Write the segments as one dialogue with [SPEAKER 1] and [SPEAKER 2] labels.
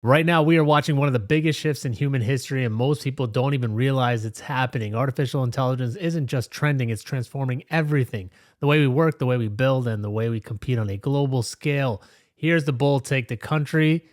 [SPEAKER 1] Right now, we are watching one of the biggest shifts in human history, and most people don't even realize it's happening. Artificial intelligence isn't just trending, it's transforming everything: the way we work, the way we build, and the way we compete on a global scale. Here's the bold take: the country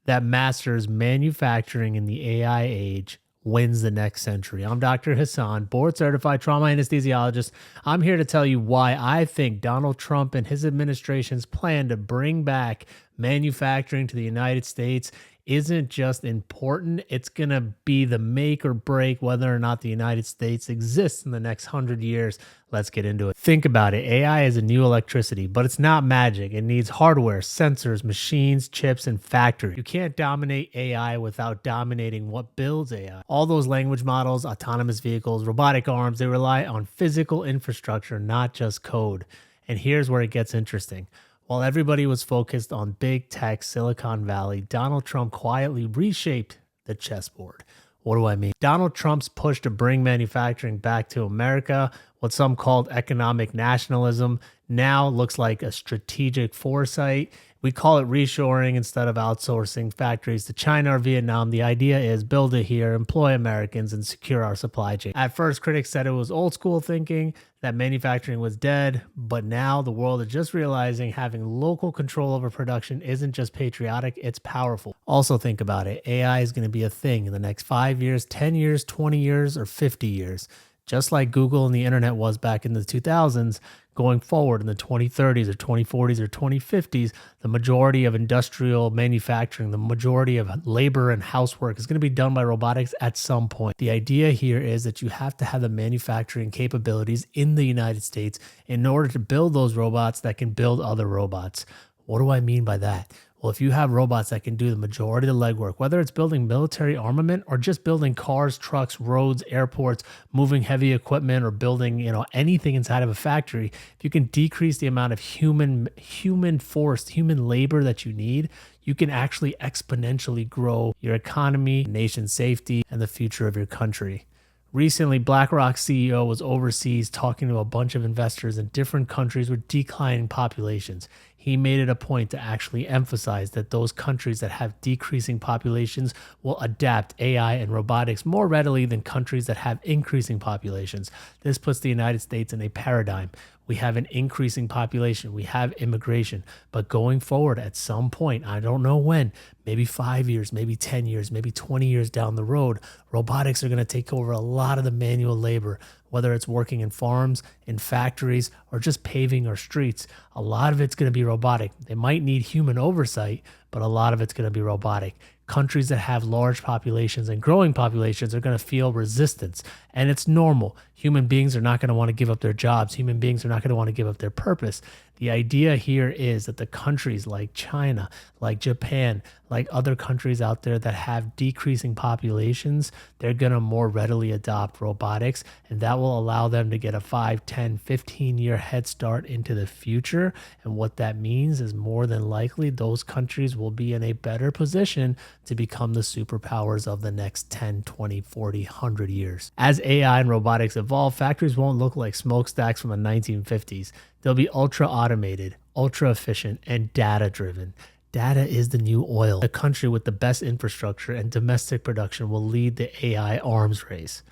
[SPEAKER 1] that masters manufacturing in the AI age wins the next century. I'm Dr. Hassan, board certified trauma anesthesiologist. I'm here to tell you why I think Donald Trump and his administration's plan to bring back manufacturing to the United States isn't just important, it's going to be the make or break whether or not the United States exists in the next 100 years. Let's get into it. Think about it. AI is a new electricity, but it's not magic. It needs hardware, sensors, machines, chips, and factories. You can't dominate AI without dominating what builds AI. All those language models, autonomous vehicles, robotic arms, they rely on physical infrastructure, not just code. And here's where it gets interesting. While everybody was focused on big tech, Silicon Valley, Donald Trump quietly reshaped the chessboard. What do I mean? Donald Trump's push to bring manufacturing back to America, what some called economic nationalism, now looks like a strategic foresight. We call it reshoring instead of outsourcing factories to China or Vietnam. The idea is build it here, employ Americans, and secure our supply chain. At first, critics said it was old school thinking, that manufacturing was dead, but now the world is just realizing having local control over production isn't just patriotic, it's powerful. Also think about it, AI is going to be a thing in the next 5 years, 10 years, 20 years, or 50 years. Just like Google and the internet was back in the 2000s, going forward in the 2030s or 2040s or 2050s, the majority of industrial manufacturing, the majority of labor and housework is going to be done by robotics at some point. The idea here is that you have to have the manufacturing capabilities in the United States in order to build those robots that can build other robots. What do I mean by that? Well, if you have robots that can do the majority of the legwork, whether it's building military armament or just building cars, trucks, roads, airports, moving heavy equipment, or building, anything inside of a factory, if you can decrease the amount of human force, human labor that you need, you can actually exponentially grow your economy, nation safety, and the future of your country. Recently, BlackRock's CEO was overseas talking to a bunch of investors in different countries with declining populations. He made it a point to actually emphasize that those countries that have decreasing populations will adapt AI and robotics more readily than countries that have increasing populations. This puts the United States in a paradigm. We have an increasing population, we have immigration, but going forward at some point, I don't know when, maybe 5 years, maybe 10 years, maybe 20 years down the road, robotics are going to take over a lot of the manual labor, whether it's working in farms, in factories, or just paving our streets. A lot of it's going to be robotic. They might need human oversight, but a lot of it's going to be robotic. Countries that have large populations and growing populations are going to feel resistance, and it's normal. Human beings are not going to want to give up their jobs. Human beings are not going to want to give up their purpose. The idea here is that the countries like China, like Japan, like other countries out there that have decreasing populations, they're going to more readily adopt robotics, and that will allow them to get a 5, 10, 15-year head start into the future. And what that means is more than likely those countries will be in a better position to become the superpowers of the next 10, 20, 40, 100 years. As AI and robotics evolve, factories won't look like smokestacks from the 1950s. They'll be ultra automated, ultra efficient, and data driven. Data is the new oil. The country with the best infrastructure and domestic production will lead the AI arms race.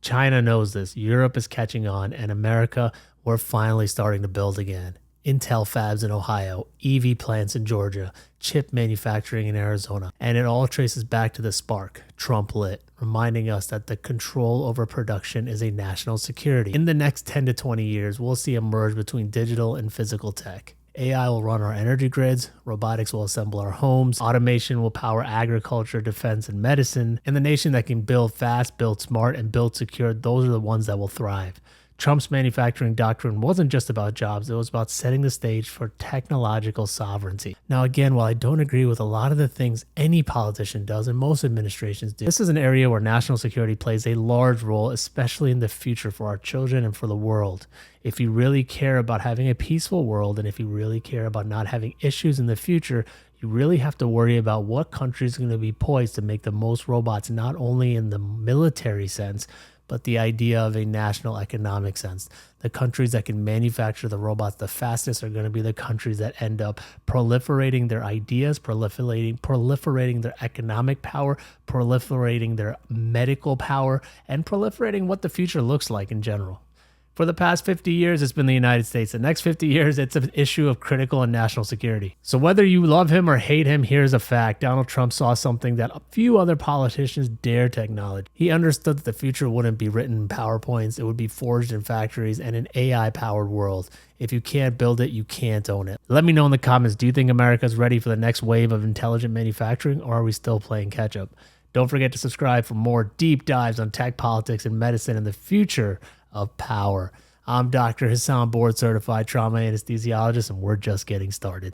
[SPEAKER 1] China knows this, Europe is catching on, and America, we're finally starting to build again. Intel fabs in Ohio, EV plants in Georgia, chip manufacturing in Arizona. And it all traces back to the spark, Trump lit, reminding us that the control over production is a national security. In the next 10 to 20 years, we'll see a merge between digital and physical tech. AI will run our energy grids, robotics will assemble our homes, automation will power agriculture, defense, and medicine, and the nation that can build fast, build smart, and build secure, those are the ones that will thrive. Trump's manufacturing doctrine wasn't just about jobs, it was about setting the stage for technological sovereignty. Now again, while I don't agree with a lot of the things any politician does and most administrations do, this is an area where national security plays a large role, especially in the future for our children and for the world. If you really care about having a peaceful world, and if you really care about not having issues in the future, you really have to worry about what country is going to be poised to make the most robots, not only in the military sense, but the idea of a national economic sense. The countries that can manufacture the robots the fastest are going to be the countries that end up proliferating their ideas, proliferating their economic power, proliferating their medical power, and proliferating what the future looks like in general. For the past 50 years, it's been the United States. The next 50 years, it's an issue of critical and national security. So whether you love him or hate him, here's a fact. Donald Trump saw something that a few other politicians dare to acknowledge. He understood that the future wouldn't be written in PowerPoints. It would be forged in factories and an AI-powered world. If you can't build it, you can't own it. Let me know in the comments, do you think America's ready for the next wave of intelligent manufacturing, or are we still playing catch-up? Don't forget to subscribe for more deep dives on tech, politics, and medicine and the future of power. I'm Dr. Hassan, board certified trauma anesthesiologist, and we're just getting started.